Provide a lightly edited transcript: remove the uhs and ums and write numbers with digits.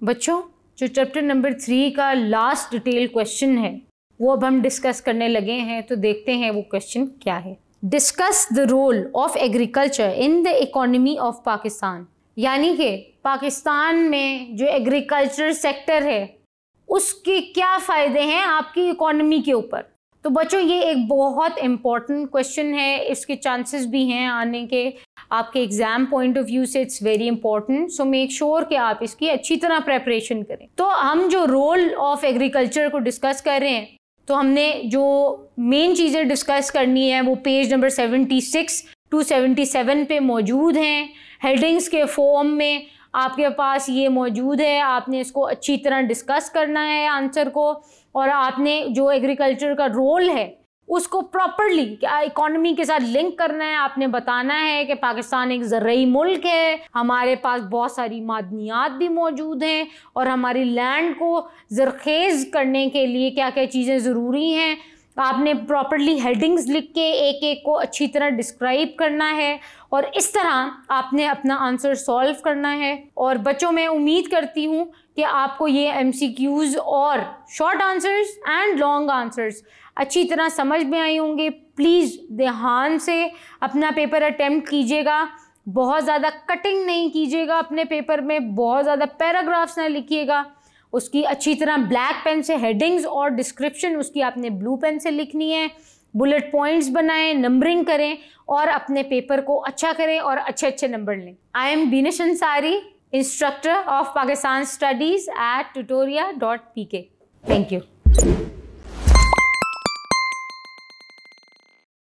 बच्चों, जो chapter number 3 का लास्ट डिटेल क्वेश्चन है वो अब हम डिस्कस करने लगे हैं, तो देखते हैं वो क्वेश्चन क्या है। Discuss the role of agriculture in the economy of Pakistan. यानी कि पाकिस्तान में जो एग्रीकल्चर सेक्टर है उसके क्या फ़ायदे हैं आपकी इकोनॉमी के ऊपर। तो बच्चों ये एक बहुत इम्पॉर्टेंट क्वेश्चन है, इसके चांसेस भी हैं आने के आपके एग्ज़ाम पॉइंट ऑफ व्यू से। It's very important, so make sure कि आप इसकी अच्छी तरह प्रेपरेशन करें। तो हम जो रोल ऑफ एग्रीकल्चर को डिस्कस कर रहे हैं, तो हमने जो मेन चीज़ें डिस्कस करनी है वो पेज नंबर 76 टू 77 पे मौजूद हैं। हेडिंग्स के फॉर्म में आपके पास ये मौजूद है, आपने इसको अच्छी तरह डिस्कस करना है आंसर को, और आपने जो एग्रीकल्चर का रोल है उसको प्रॉपरली इकोनॉमी के साथ लिंक करना है। आपने बताना है कि पाकिस्तान एक ज़रई मुल्क है, हमारे पास बहुत सारी मादनियात भी मौजूद हैं और हमारी लैंड को ज़रखेज़ करने के लिए क्या क्या चीज़ें ज़रूरी हैं। आपने प्रॉपरली हेडिंग्स लिख के एक एक को अच्छी तरह डिस्क्राइब करना है और इस तरह आपने अपना आंसर सॉल्व करना है। और बच्चों, मैं उम्मीद करती हूँ कि आपको ये MCQs और short answers and long answers अच्छी तरह समझ में आई होंगे। प्लीज़ ध्यान से अपना पेपर अटेम्प्ट कीजिएगा, बहुत ज़्यादा कटिंग नहीं कीजिएगा अपने पेपर में, बहुत ज़्यादा पैराग्राफ्स ना लिखिएगा। उसकी अच्छी तरह ब्लैक पेन से हेडिंग्स और डिस्क्रिप्शन उसकी आपने ब्लू पेन से लिखनी है। बुलेट पॉइंट्स बनाएं, नंबरिंग करें और अपने पेपर को अच्छा करें और अच्छे अच्छे नंबर लें। I am Beenish Ansari, instructor of Pakistan studies at tutoria.pk। Thank you.